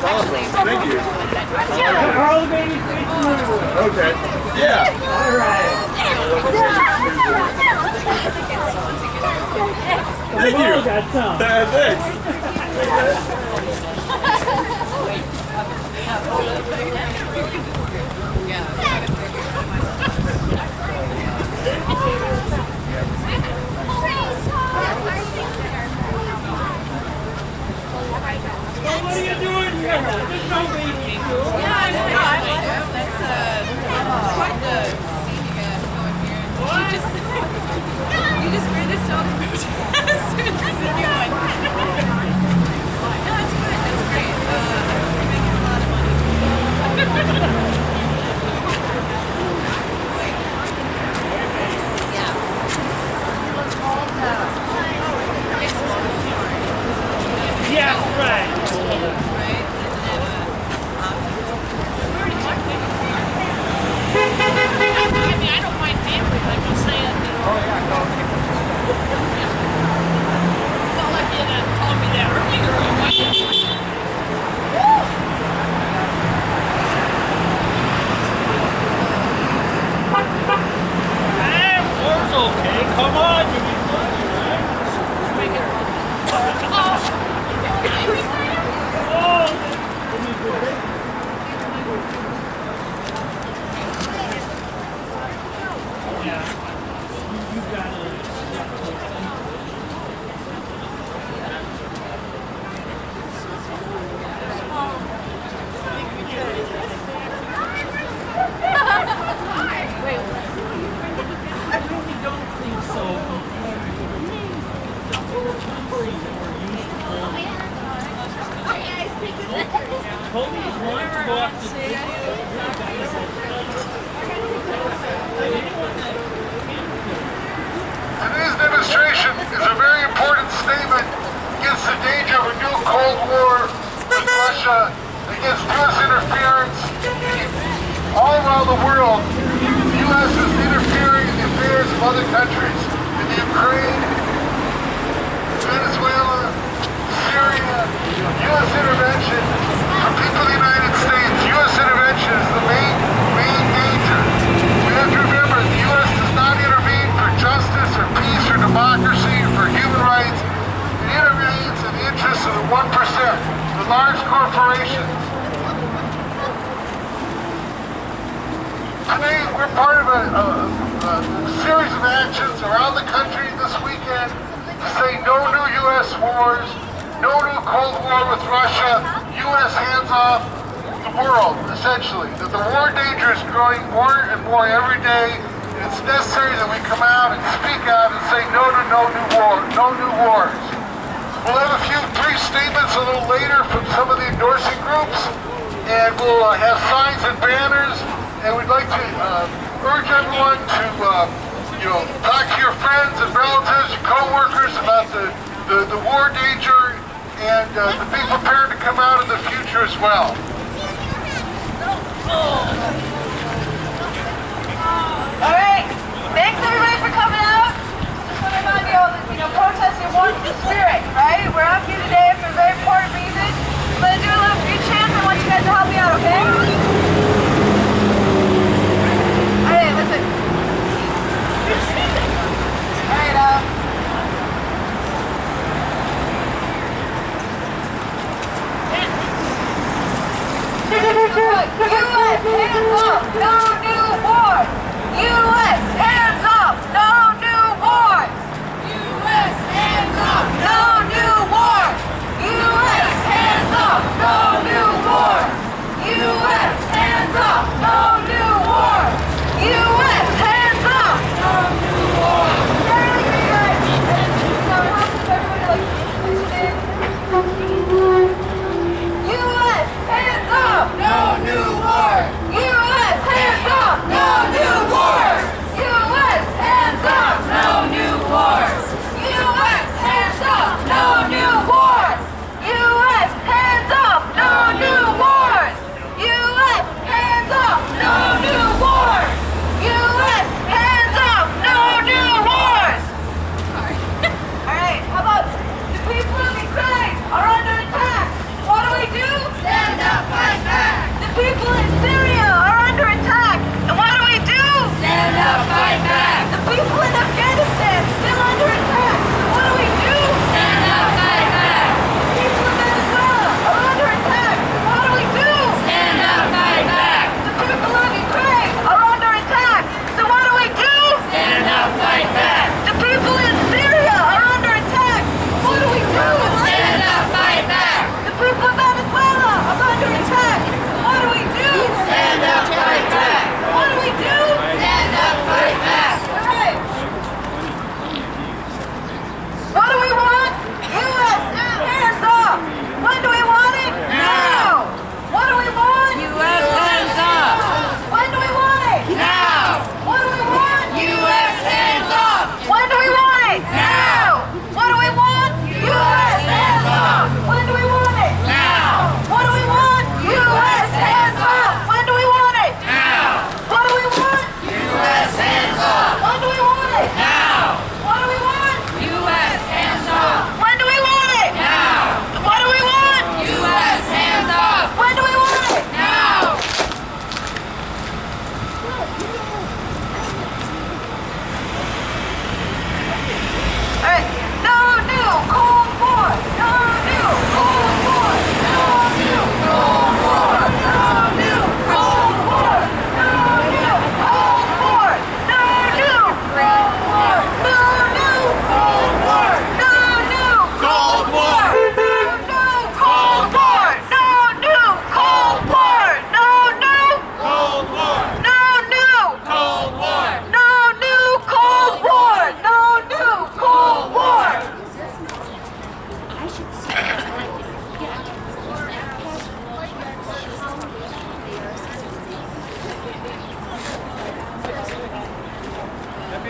awesome. Thank you. All the babies Okay. Yeah. All right. Thank you. All got some. Thanks. What are you doing here? There's no baby. Yeah, I know. That's quite the scene you got going here. You just read this all the protest. This is a new one. No, it's good. That's great. You're making a lot of money. Yeah. Yes, right. Right? Isn't it I mean, I don't mind gambling. I'm just saying, you know. Not like you told me that earlier. War's okay. Come on, you be funny, right? Make it. Today's demonstration is a very important statement against the danger of a new Cold War with Russia, against U.S. interference all around the world. The U.S. is interfering in the affairs of other countries, in the Ukraine, Venezuela, Syria. U.S. intervention for people of the United States. U.S. intervention is the main danger. We have to remember the U.S. does not intervene for justice or peace or democracy or for human rights. It intervenes in the interests of the 1%, the large corporations. Today, we're part of a series of actions around the country this weekend to say no new U.S. wars, no new Cold War with Russia, U.S. hands off the world, essentially. That the war danger is growing more and more every day, and it's necessary that we come out and speak out and say no to no new wars. We'll have a few brief statements a little later from some of the endorsing groups, and we'll have signs and banners, and we'd like to urge everyone to talk to your friends and relatives and co-workers about the war danger, and to be prepared to come out in the future as well. All right. Thanks everybody for coming out. Just want to remind you all that, protesting warms the spirit, right? We're out here today for a very important reason. I'm going to do a little few chants. I want you guys to help me out, okay? All right, listen. All right, U.S. hands up, no new wars. U.S. hands up, no new wars. U.S. hands up, no new wars. U.S. hands up, no new wars.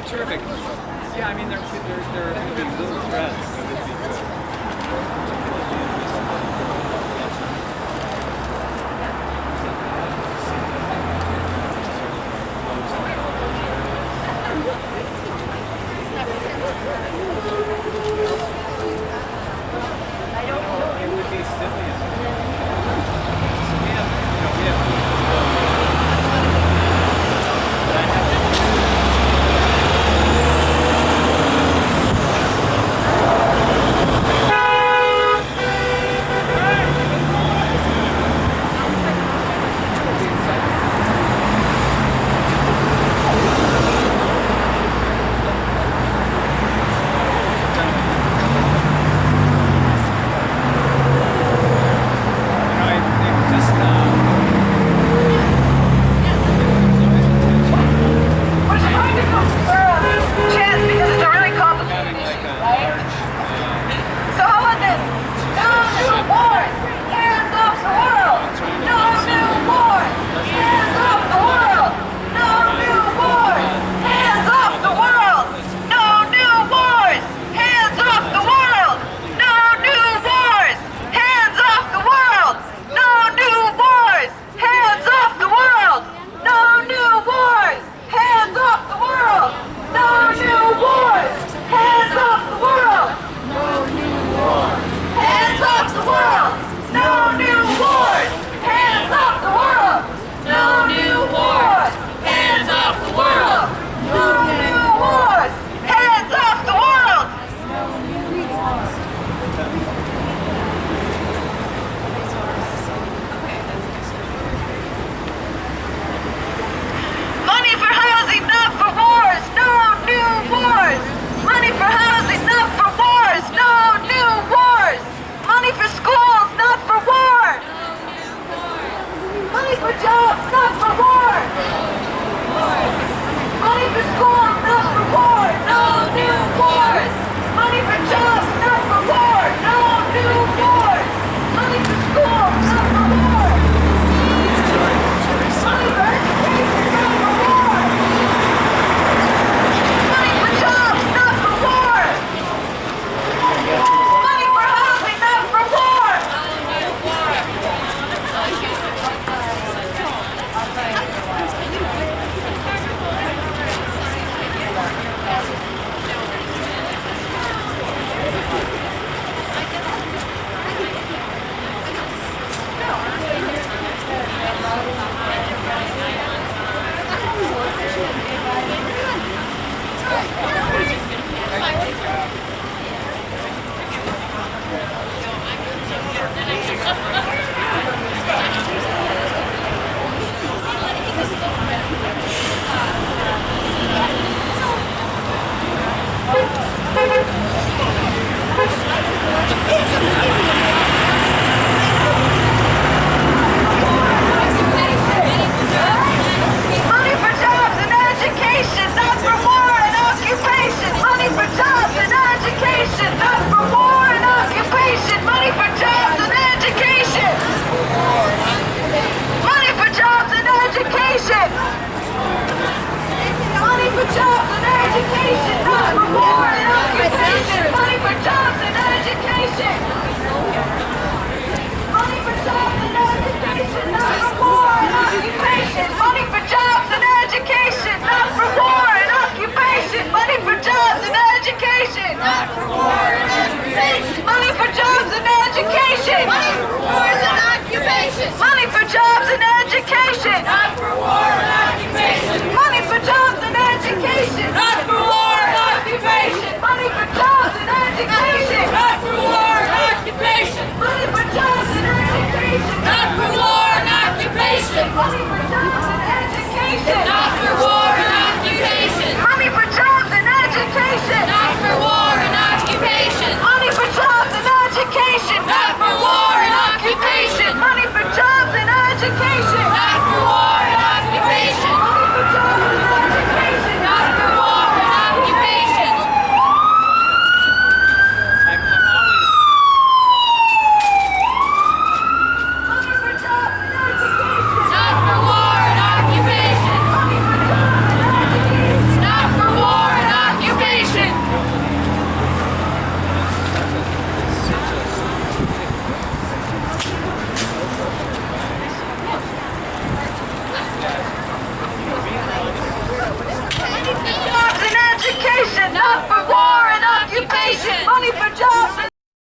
terrific. Yeah, I mean, there are going to be little threads that would be good. It would be silly. So we have, we have. But I have to. education, not for war and occupation. Money for jobs and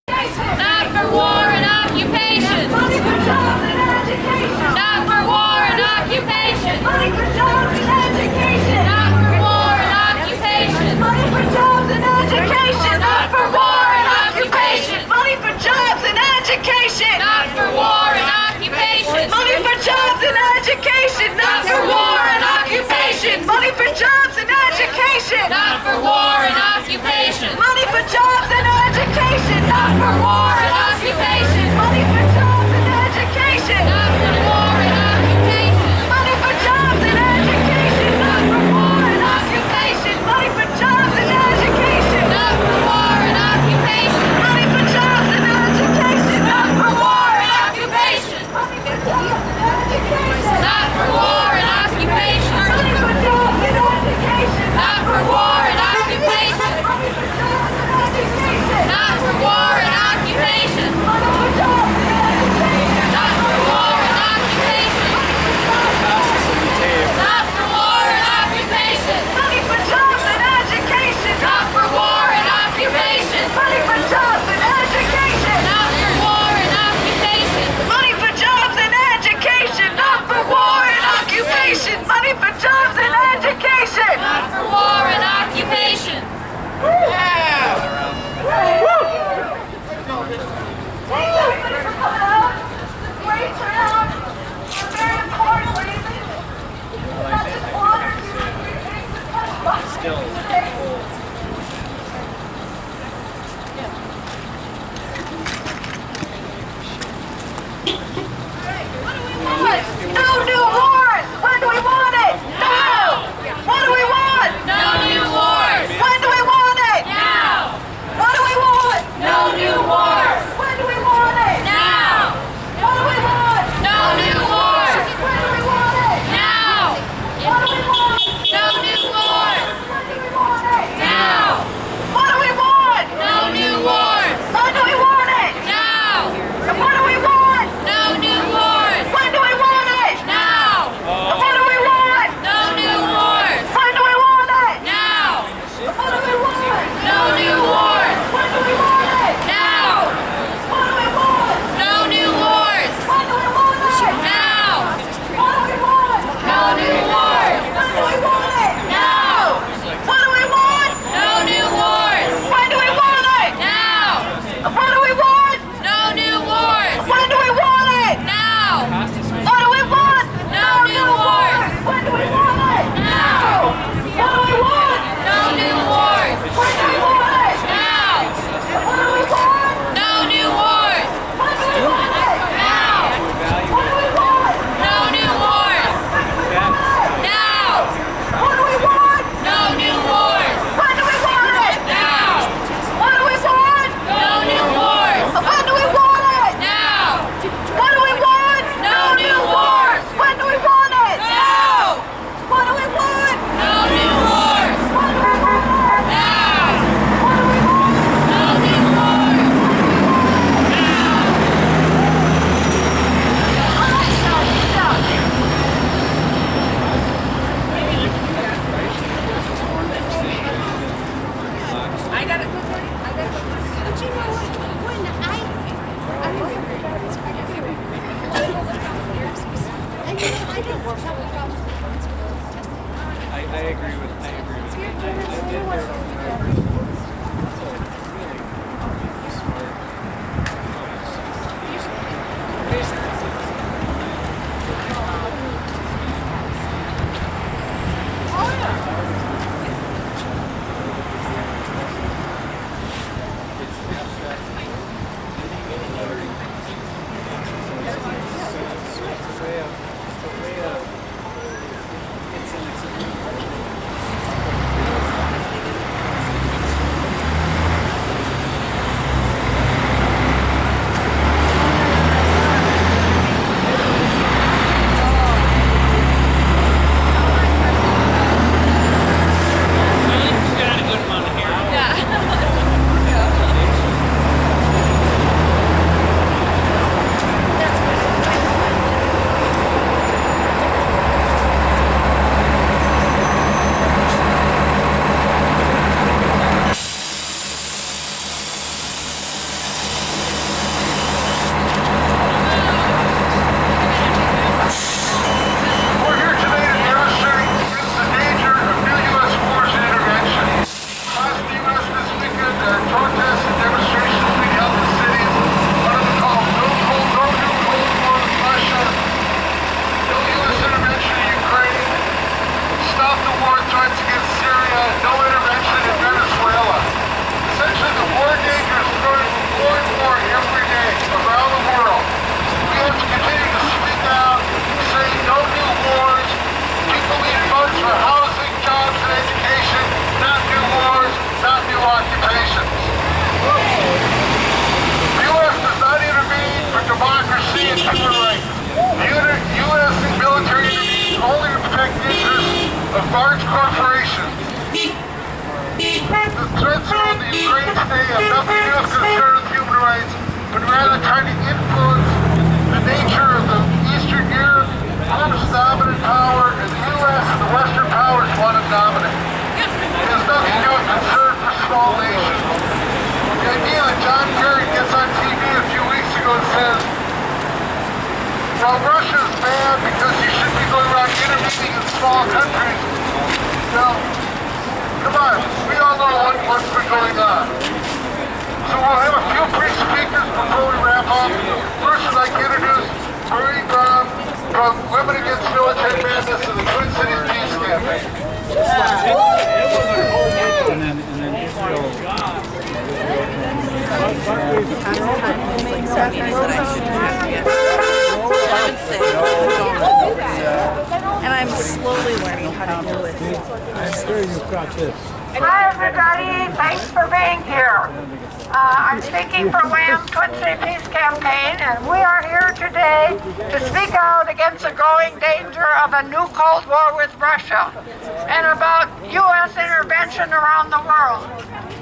education. Not for war and occupation. Money for jobs and education. Not for war and occupation. Money for jobs and education. Not for war and occupation. Money for jobs and education. Not for war and occupation. Money for jobs and education. Not for war and occupation. Money for jobs and education. Not for war and occupation. Money for jobs and education. Not for war and occupation. Money for jobs and education. Not for war and occupation. Money for jobs and education. Not for war and occupation. Money for jobs and education. Not for war and occupation. Money for jobs and education. Not for war and occupation. Money for jobs and education. Not for war and Occupation. Money for jobs and education. Not for war and occupation. Money for jobs and education. Not for war and occupation. Money for jobs and education. Not for war and occupation. Money for jobs and education. Not for war and occupation. Not for war and occupation. Money for jobs and education. Not for war and occupation. Money for jobs and education. Not for war and occupation. Money for jobs and education. Not for war and occupation. Money for jobs and education. Not for war and occupation. Thank everybody for coming out. It's a great turnout. It's a very important reason. Not just one or two or three things to touch buttons today. No new wars! When do we want it? Now! What do we want? No new wars. When do we want it? Now. What do we want? No new wars. When do we want it? Now. What do we want? No new wars. When do we want it? Now. What do we want? No new wars. When do we want it? Now. What do we want? No new wars. When do we want it? Now. And what do we want? No new wars. When do we want it? Now. And what do we want? No new wars. When do we want it? Now. And what do we want? No new wars. When do we want it? Now. What do we want? No new wars. When do we want it? Now. What do we want? No new wars. When do we want it? Now. What do we want? No new wars. When do we want it? Now. What do we want? No new wars. When do we want it? Now. What do we want? No new wars. When do we want it? Now. What do we want? No new wars. When do we want it? Now. What do we want? No new wars. When do we want it? Now. What do we want? No new wars. Now. What do we want? No new wars. When do we want it? Now. What do we want? No new wars. When do we want it? Now. What do we want? No new wars. When do we want it? Now. What do we want? No new wars. When do we want it? Now. What do we want? No new wars. I got it. But you know what? When I didn't work out with problems. I agree with large corporations. The threats around the Ukraine today have nothing to do with concern with human rights, but rather trying to influence the nature of the Eastern Europe, Trump's dominant power, and the U.S. and the Western powers want to dominate. It has nothing to do with concern for small nations. The idea that John Kerry gets on TV a few weeks ago and says, well, Russia's bad because you should be going around intervening in small countries. Now, come on, we all know what's been going on. So we'll have a few brief speakers before we wrap up. First, I'd like to introduce Marie Brown from Women Against Military Madness and the Twin Cities Peace Campaign. And then Israel. And I'm slowly learning how to do it. I'm sure you've got this. Hi everybody, thanks for being here. I'm speaking for WHAM Twin City Peace Campaign, and we are here today to speak out against the growing danger of a new Cold War with Russia and about U.S. intervention around the world.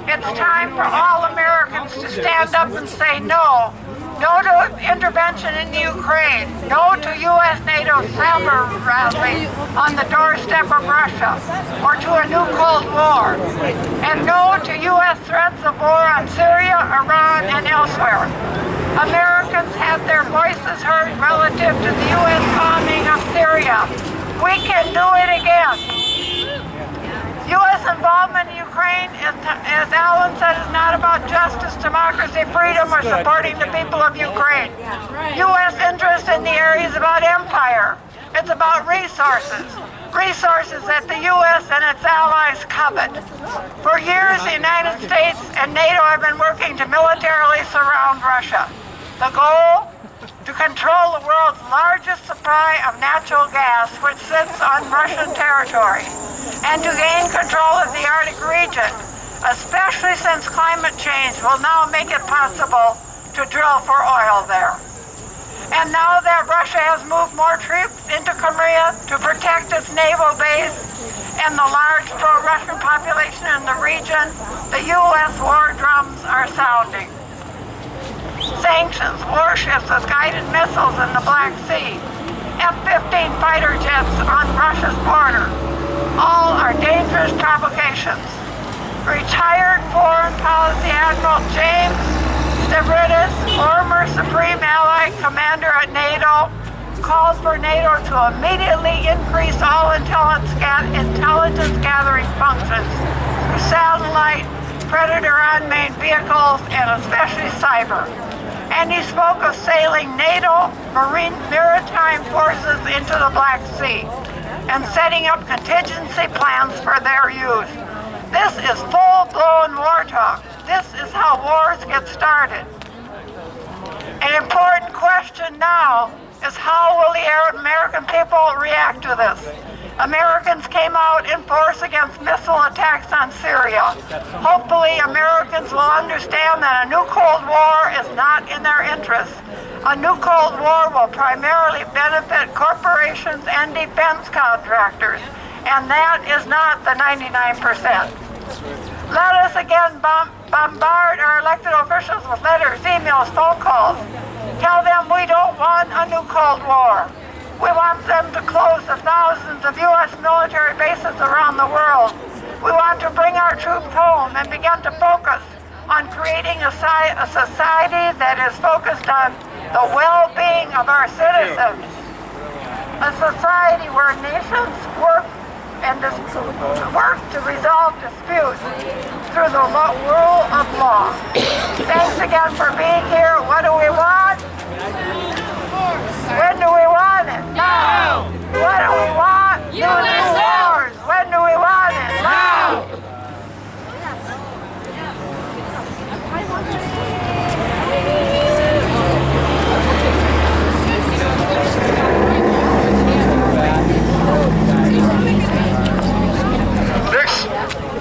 It's time for all Americans to stand up and say no. No to intervention in Ukraine. No to U.S. NATO saber rattling on the doorstep of Russia or to a new Cold War. And no to U.S. threats of war on Syria, Iran, and elsewhere. Americans have their voices heard relative to the U.S. bombing of Syria. We can do it again. U.S. involvement in Ukraine, as Alan said, is not about justice, democracy, freedom, or supporting the people of Ukraine. U.S. interest in the area is about empire. It's about resources. Resources that the U.S. and its allies covet. For years, the United States and NATO have been working to militarily surround Russia. The goal? To control the world's largest supply of natural gas, which sits on Russian territory, and to gain control of the Arctic region, especially since climate change will now make it possible to drill for oil there. And now that Russia has moved more troops into Crimea to protect its naval base and the large pro-Russian population in the region, the U.S. war drums are sounding. Sanctions, warships with guided missiles in the Black Sea, F-15 fighter jets on Russia's border, all are dangerous provocations. Retired Foreign Policy Admiral James Stavridis, former Supreme Allied Commander at NATO, called for NATO to immediately increase all intelligence gathering functions through satellite, Predator unmanned vehicles, and especially cyber. And he spoke of sailing NATO maritime forces into the Black Sea and setting up contingency plans for their use. This is full-blown war talk. This is how wars get started. An important question now is how will the American people react to this? Americans came out in force against missile attacks on Syria. Hopefully, Americans will understand that a new Cold War is not in their interest. A new Cold War will primarily benefit corporations and defense contractors, and that is not the 99%. Let us again bombard our elected officials with letters, emails, phone calls. Tell them we don't want a new Cold War. We want them to close the thousands of U.S. military bases around the world. We want to bring our troops home and begin to focus on creating a society that is focused on the well-being of our citizens. A society where nations work to resolve disputes through the rule of law. Thanks again for being here. What do we want? When do we want it? Now! What do we want? New wars! When do we want it? Now!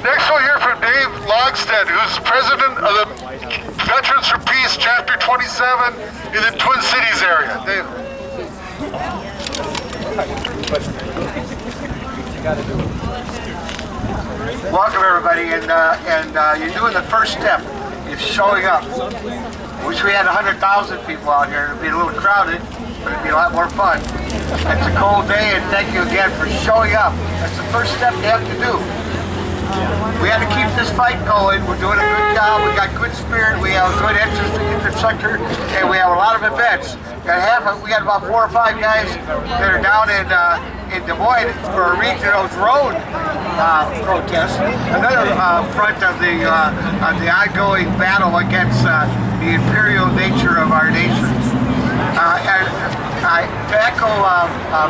Next we'll hear from Dave Logstead, who's president of the Veterans for Peace, Chapter 27 in the Twin Cities area. Dave. Welcome everybody, and you're doing the first step. You're showing up. Wish we had 100,000 people out here. It'd be a little crowded, but it'd be a lot more fun. It's a cold day, and thank you again for showing up. That's the first step you have to do. We had to keep this fight going. We're doing a good job. We got good spirit. We have a good infrastructure, and we have a lot of events. We got about 4 or 5 guys that are down in Des Moines for a regional drone protest. Another front of the ongoing battle against the imperial nature of our nation. To echo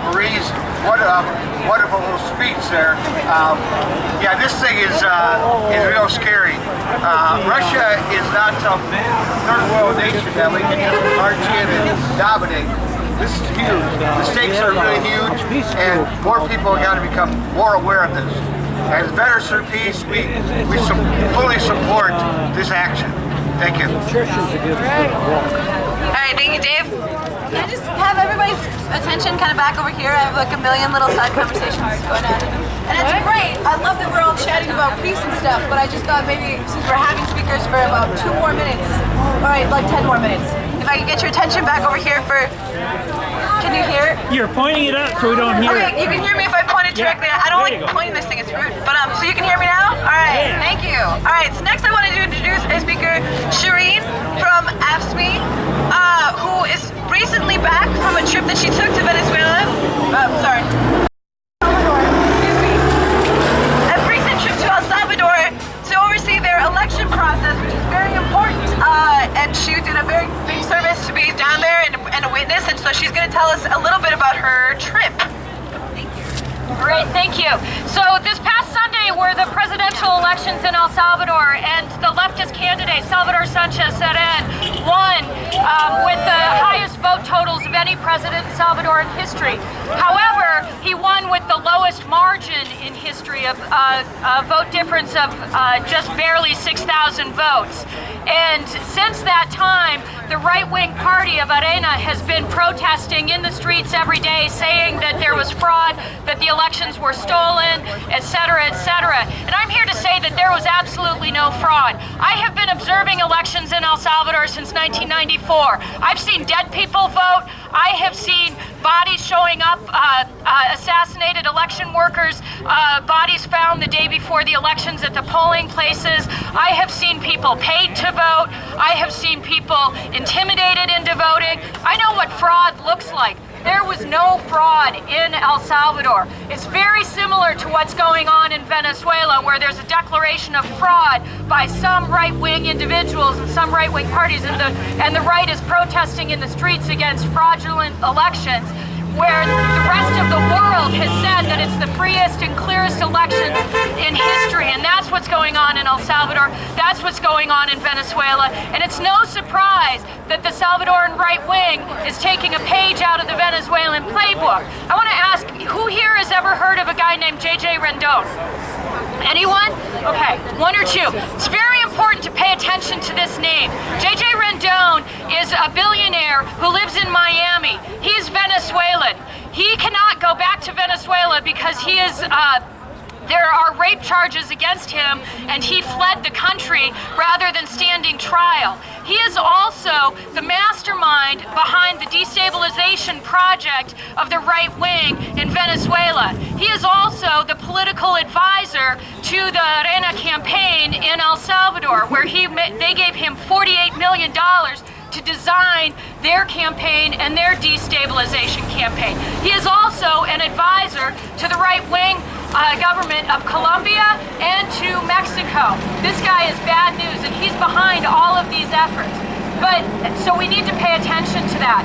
Marie's wonderful little speech there, yeah, this thing is real scary. Russia is not some third world nation that we can just march in and dominate. This is huge. The stakes are really huge, and more people have got to become more aware of this. As Veterans for Peace, we fully support this action. Thank you. All right, thank you, Dave. Can I just have everybody's attention kind of back over here? I have like a million little side conversations going on. And it's great. I love that we're all chatting about peace and stuff, but I just thought maybe since we're having speakers for about 2 more minutes, all right, like 10 more minutes, if I could get your attention back over here for, can you hear? You're pointing it up so we don't hear Okay, it. you can hear me if I point it directly. I don't like pointing this thing, it's rude. But so you can hear me now? All right, thank you. All right, so next I wanted to introduce a speaker, Shireen from AFSCME, who is recently back from a trip that she took to Venezuela. Sorry. Excuse me. A recent trip to El Salvador to oversee their election process, which is very important. And she did a very big service to be down there and a witness, and so she's going to tell us a little bit about her trip. Great, thank you. So this past Sunday were the presidential elections in El Salvador, and the leftist candidate, Salvador Sanchez Cerén, won with the highest vote totals of any president in Salvadoran history. However, he won with the lowest margin in history of a vote difference of just barely 6,000 votes. And since that time, the right-wing party of Arena has been protesting in the streets every day, saying that there was fraud, that the elections were stolen, etc., etc. And I'm here to say that there was absolutely no fraud. I have been observing elections in El Salvador since 1994. I've seen dead people vote. I have seen bodies showing up, assassinated election workers, bodies found the day before the elections at the polling places. I have seen people paid to vote. I have seen people intimidated into voting. I know what fraud looks like. There was no fraud in El Salvador. It's very similar to what's going on in Venezuela, where there's a declaration of fraud by some right-wing individuals and some right-wing parties, and the right is protesting in the streets against fraudulent elections, where the rest of the world has said that it's the freest and clearest elections in history. And that's what's going on in El Salvador. That's what's going on in Venezuela. And it's no surprise that the Salvadoran right wing is taking a page out of the Venezuelan playbook. I want to ask, who here has ever heard of a guy named J.J. Rendon? Anyone? Okay, 1 or 2. It's very important to pay attention to this name. J.J. Rendon is a billionaire who lives in Miami. He's Venezuelan. He cannot go back to Venezuela because he is there are rape charges against him, and he fled the country rather than standing trial. He is also the mastermind behind the destabilization project of the right wing in Venezuela. He is also the political advisor to the Arena campaign in El Salvador, where they gave him $48 million to design their campaign and their destabilization campaign. He is also an advisor to the right-wing government of Colombia and to Mexico. This guy is bad news, and he's behind all of these efforts. So we need to pay attention to that.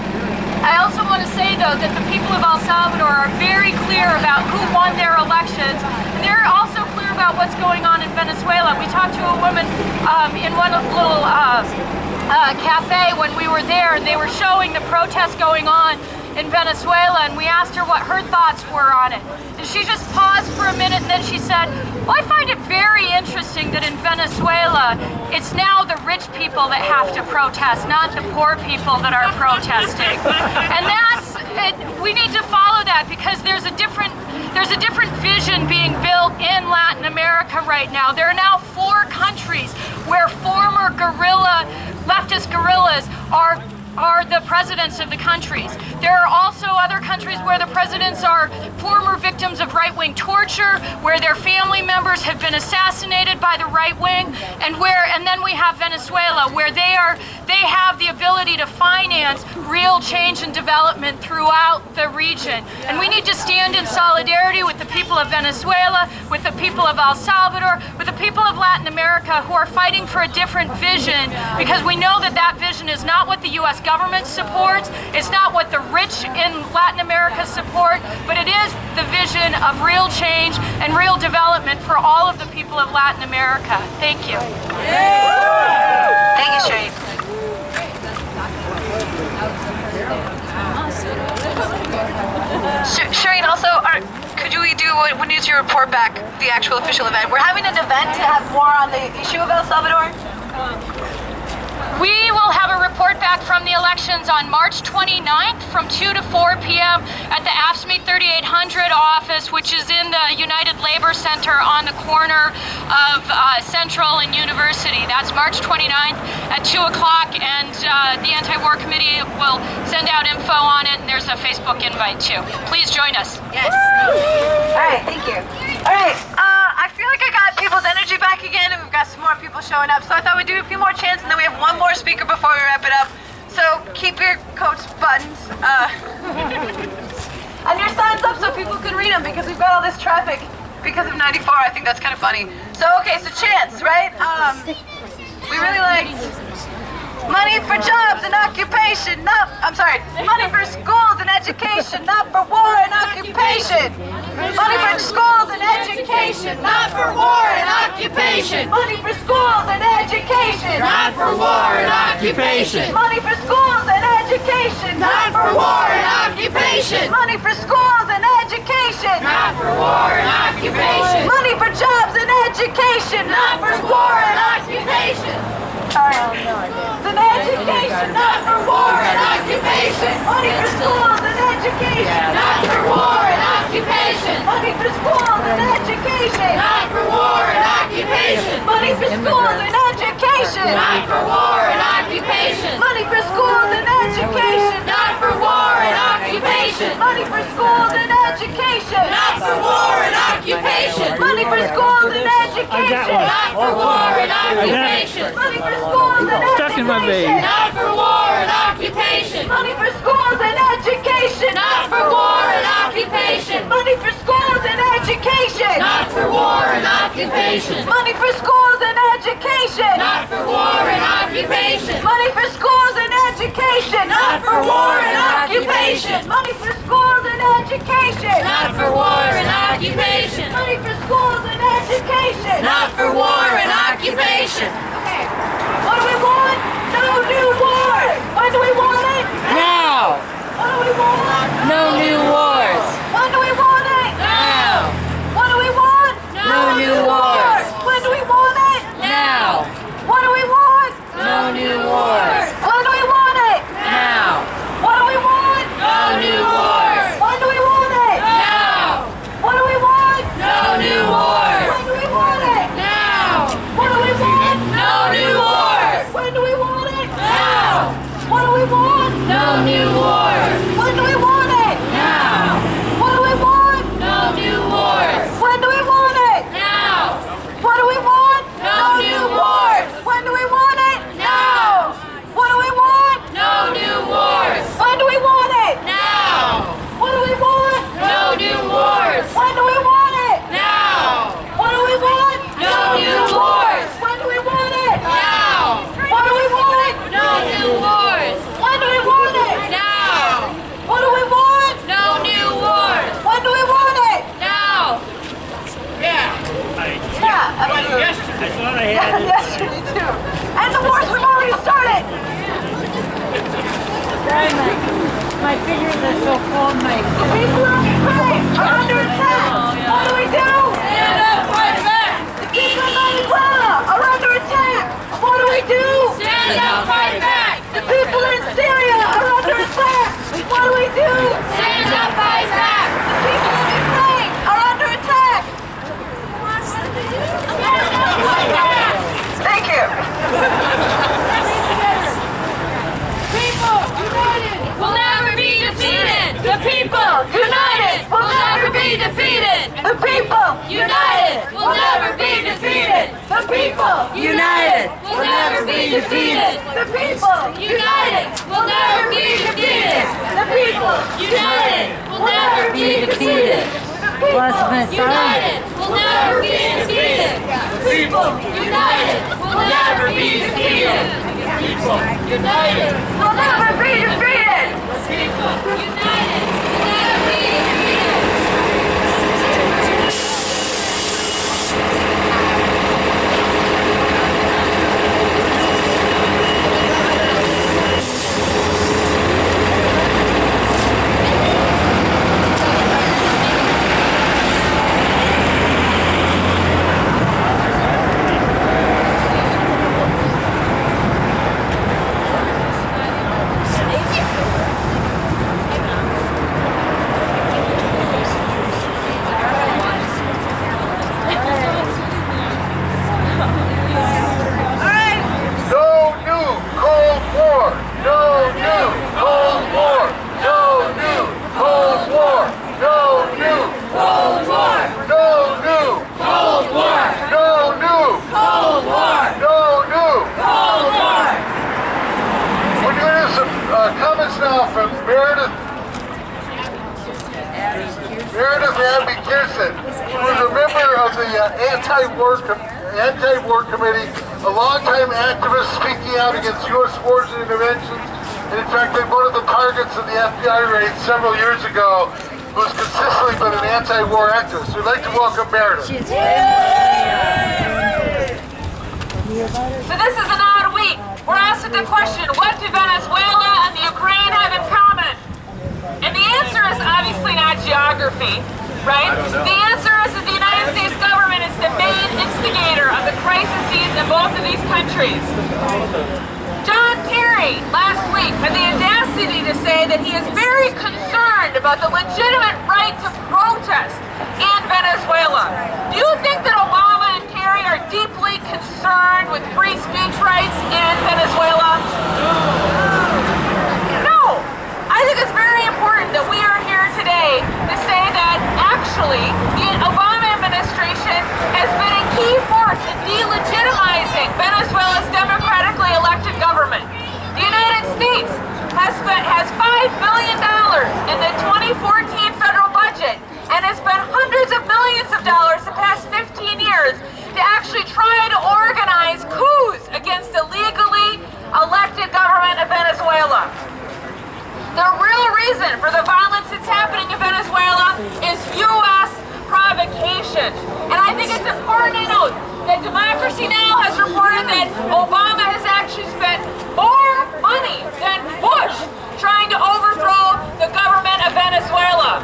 I also want to say, though, that the people of El Salvador are very clear about who won their elections. They're also clear about what's going on in Venezuela. We talked to a woman in one little cafe when we were there, and they were showing the protests going on in Venezuela, and we asked her what her thoughts were on it. And she just paused for a minute, and then she said, well, I find it very interesting that in Venezuela, it's now the rich people that have to protest, not the poor people that are protesting. And we need to follow that, because there's a different there's a different vision being built in Latin America right now. There are now 4 countries where former leftist guerrillas are the presidents of the countries. There are also other countries where the presidents are former victims of right-wing torture, where their family members have been assassinated by the right wing, and then we have Venezuela, where they have the ability to finance real change and development throughout the region. And we need to stand in solidarity with the people of Venezuela, with the people of El Salvador, with the people of Latin America who are fighting for a different vision, because we know that that vision is not what the U.S. government supports, it's not what the rich in Latin America support, but it is the vision of real change and real development for all of the people of Latin America. Thank you. Thank you, Shane. Shireen, also, could we do, when is your report back, the actual official event? We're having an event to have more on the issue of El Salvador. We will have a report back from the elections on March 29th from 2 to 4 p.m. at the AFSCME 3800 office, which is in the United Labor Center on the corner of Central and University. That's March 29th at 2 o'clock, and the Anti-War Committee will send out info on it, and there's a Facebook invite too. Please join us. Yes. All right, thank you. All right, I feel like I got people's energy back again, and we've got some more people showing up, so I thought we'd do a few more chants, and then we have one more speaker before we wrap it up. So keep your coats buttons and your signs up so people can read them, because we've got all this traffic because of 94. I think that's kind of funny. So okay, so chants, right? We really like money for jobs and occupation, money for schools and education, not for war and occupation. Money for schools and education, not for war and occupation. Money for schools and education, not for war and occupation. Money for schools and education, not for war and occupation. Money for schools and education, not for war and occupation. Money for jobs and education, not for war and occupation. An education, not for war and occupation. Money for schools and education, not for war and occupation. Money for schools and education, not for war and occupation. Money for schools and education, not for war and occupation. Money for schools and education, not for war and occupation. Money for schools and education, not for war and occupation. Money for schools and education, not for war and occupation. Money for schools and Stuck in my vein. not for war and occupation. Money for schools and education, not for war and occupation. Money for schools and education, not for war and occupation. Money for schools and education, not for war and occupation. Money for schools and education, not for war and occupation. Money for schools and education, not for war and occupation. Money for schools and education, not for war and occupation. Okay. What do we want? No new wars. When do we want it? Now! What do we want? No new wars! When do we want it? Now! What do we want? No new wars! When do we want it? Now! What do we want? No new wars! When do we want it? Now! What do we want? No new wars! When do we want it? Now! What do we want? No new wars! When do we want it? Now! What do we want? No new wars! When do we want it? Now! What do we want? No new wars! When do we want it? Now! What do we want? No new wars! When do we want it? Now! What do we want? No new wars! When do we want it? Now! What do we want? No new wars! When do we want it? Now! What do we want? No new wars! When do we want it? Now! What do we want? No new wars! When do we want it? Now! What do we want? No new wars! When do we want it? Now! What do we want? No new wars! When do we want it? Now! Yeah, absolutely. I thought I had it. Yesterday too. And the wars we've already started. My fingers are so cold, my... The people of Ukraine are under attack. What do we do? Stand up, fight back! The people of Venezuela are under attack. What do we do? Stand up, fight back! The people in Syria are under attack. What do we do? Stand up, fight back! The people of Ukraine are Thank you. People united Will never be defeated. The people united will never be defeated. The people United will never be defeated. The people United will never be defeated. The people United will never be defeated. The people United will never be defeated. Plus my son. United will never be defeated. people United will never be defeated. United will never be defeated. United will never be defeated. No new Cold War. No new Cold War. No new Cold War. No new Cold War. No new Cold War. No new Cold War. No new Cold War. We're going to have some comments now from Meredith Abby Kirsten, who is a member of the Anti-War Committee, a longtime activist speaking out against U.S. wars and interventions, and in fact, one of the targets of the FBI raid several years ago, who has consistently been an anti-war activist. We'd like to welcome Meredith. So this is an odd week. We're asked the question, what do Venezuela and the Ukraine have in common? And the answer is obviously not geography, right? The answer is that the United States government is the main instigator of the crises in both of these countries. John Kerry last week had the audacity to say that he is very concerned about the legitimate right to protest in Venezuela. Do you think that Obama and Kerry are deeply concerned with free speech rights in Venezuela? No. I think it's very important that we are here today to say that actually the Obama administration has been a key force in delegitimizing Venezuela's democratically elected government. The United States has $5 billion in the 2014 federal budget and has spent hundreds of millions of dollars the past 15 years to actually try to organize coups against the legally elected government of Venezuela. The real reason for the violence that's happening in Venezuela is U.S. provocation. And I think it's important to note that Democracy Now! Has reported that Obama has actually spent more money than Bush trying to overthrow the government of Venezuela.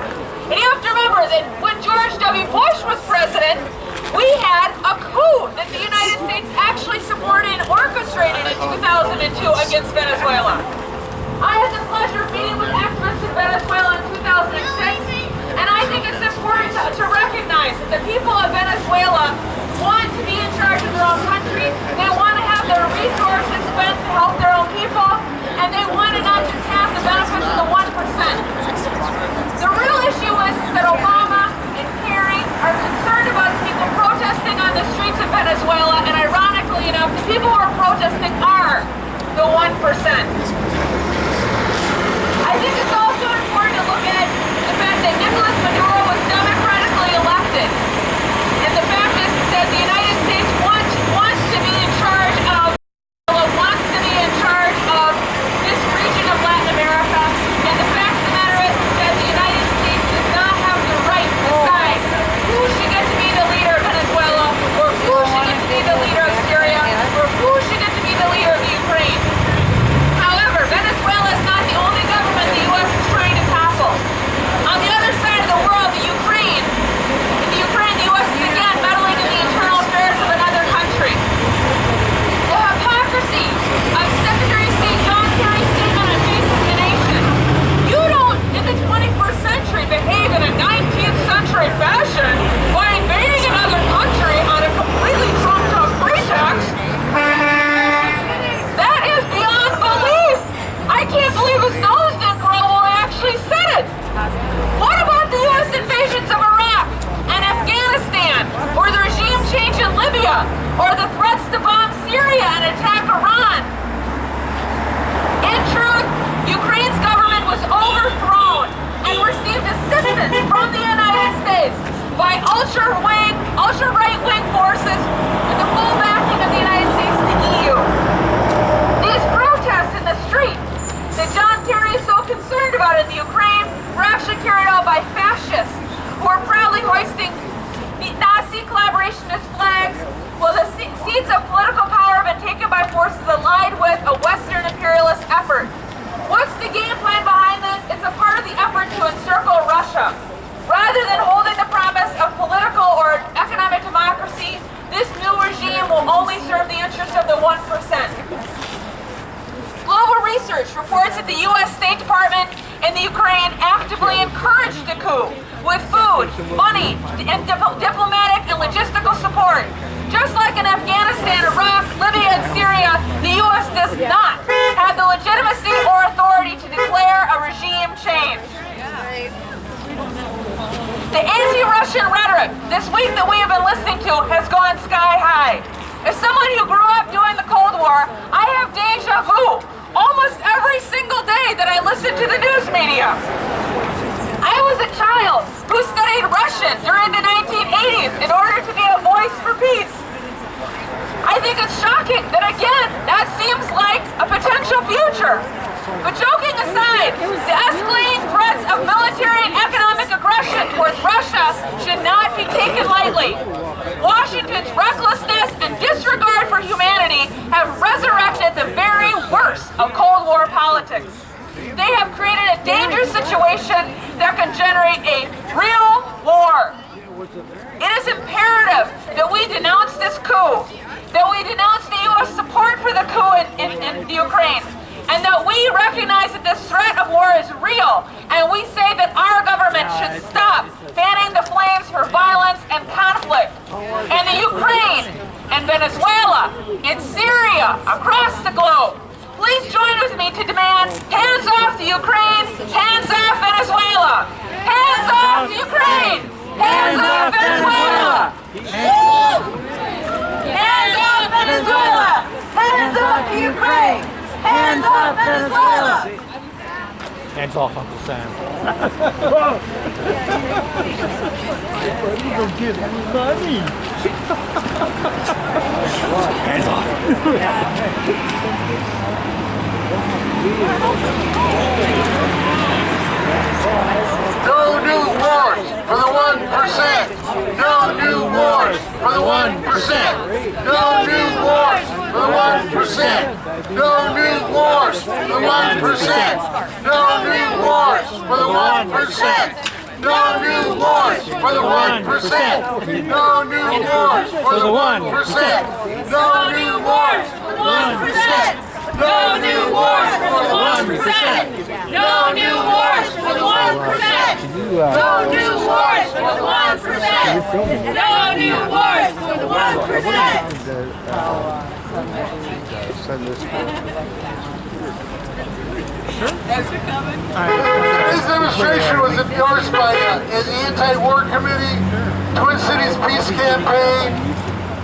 And you have to remember that when George W. Bush was president, we had a coup that the United States actually supported and orchestrated in 2002 against Venezuela. I had the pleasure of meeting with activists in Venezuela in 2006, and I think it's important to recognize that the people of Venezuela want to be in charge of their own country, they want to have their resources spent to help their own people, and they want to not just have the benefits of the 1%. The real issue is that Obama and Kerry are concerned about people protesting on the streets of Venezuela, and ironically enough, the people who are protesting are the 1%. I think it's also important to look at the fact that Nicolas Maduro was democratically elected. And the fact is that the United States wants to be in charge of this region of Latin America. And the fact of the matter is that the United States does not have the right to decide who should get to be the leader of Venezuela, or who should get to be the leader of Syria, or who should get to be the leader of Ukraine. Libya, or the threats to bomb Syria and attack Iran. In truth, Ukraine's government was overthrown and received assistance from the United States by ultra-right-wing forces with the full backing of the United States and the EU. These protests in the street that John Kerry is so concerned about in the Ukraine were actually carried out by fascists who are proudly hoisting Nazi collaborationist flags, while the seats of political power have been taken by forces allied with a Western imperialist effort. What's the game plan behind this? It's a part of the effort to encircle Russia. Rather than holding the promise of political or economic democracy, this new regime will only serve the interests of the 1%. Global research reports that the U.S. State Department in the Ukraine actively encouraged the coup with food, money, and diplomatic and logistical support. Just like in Afghanistan, Iraq, Libya, and Syria, the U.S. does not have the legitimacy or authority to declare a regime change. The anti-Russian rhetoric this week that we have been listening to has gone sky high. As someone who grew up during the Cold War, I have deja vu almost every single day that I listen to the news media. I was a child who studied Russian during the 1980s in order to be a voice for peace. I think it's shocking that, again, that seems like a potential future. But joking aside, the escalating threats of military and economic aggression towards Russia should not be taken lightly. Washington's recklessness and disregard for humanity have resurrected the very worst of Cold War politics. They have created a dangerous situation that can generate a real war. It is imperative that we denounce this coup, that we denounce the U.S. support for the coup in the Ukraine, and that we recognize that this threat of war is real, and we say that our government should stop fanning the flames for violence and conflict in the Ukraine, in Venezuela, in Syria, across the globe. Please join with me to demand hands off the Ukraine, hands off Venezuela, hands off the Ukraine, hands off Venezuela, hands off Venezuela, hands off the Ukraine, hands off Venezuela. Hands off Uncle Sam. You don't give me money. Hands off. No new wars for the 1%. No new wars for the 1%. No new wars for the 1%. No new wars for the 1%. No new wars for the 1%. No new wars for the 1%. No new wars for the 1%. No new wars for the 1%. No new wars for the 1%. No new wars for the 1%. No new wars for the 1%. No new wars for the 1%. This demonstration was endorsed by the Anti-War Committee, Twin Cities Peace Campaign,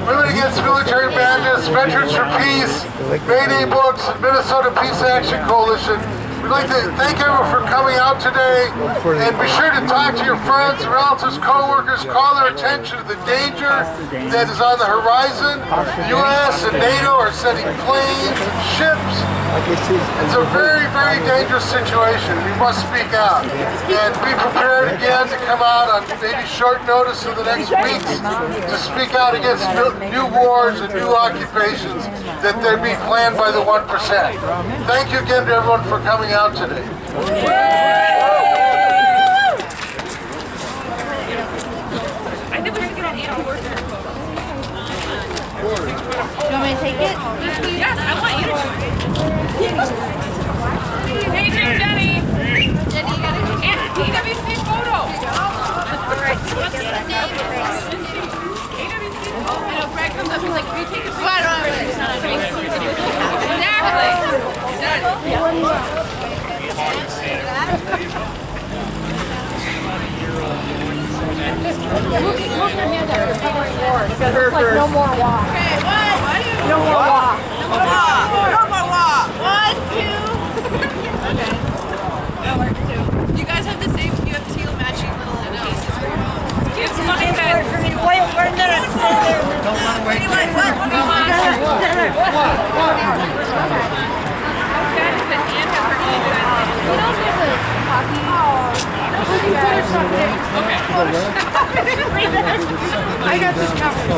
Women Against Military Madness, Veterans for Peace, Mayday Books, and Minnesota Peace Action Coalition. We'd like to thank everyone for coming out today, and be sure to talk to your friends, relatives, co-workers, call their attention to the danger that is on the horizon. The U.S. and NATO are sending planes and ships. It's a very, very dangerous situation. We must speak out, and be prepared again to come out on maybe short notice in the next weeks to speak out against new wars and new occupations that they're being planned by the 1%. Thank you again to everyone for coming out today. I think we're going to get an anti-worker. You want me to take it? Yes, I want you to. Hey, Jenny. Jenny, you gotta take it. And PWC photo. All right. What's the name? PWC photo. I know Brad comes up, he's like, can you take a photo? I don't know. Exactly. Look your hand up. It's covering yours. So there's like no more walk. Okay, what? No more walk. No more walk. 1, 2. Okay. That works too. You guys have the same, you have teal matching little pieces. Give something that. Wait 1 minute. Stay there. Anyway, what? I got this covered.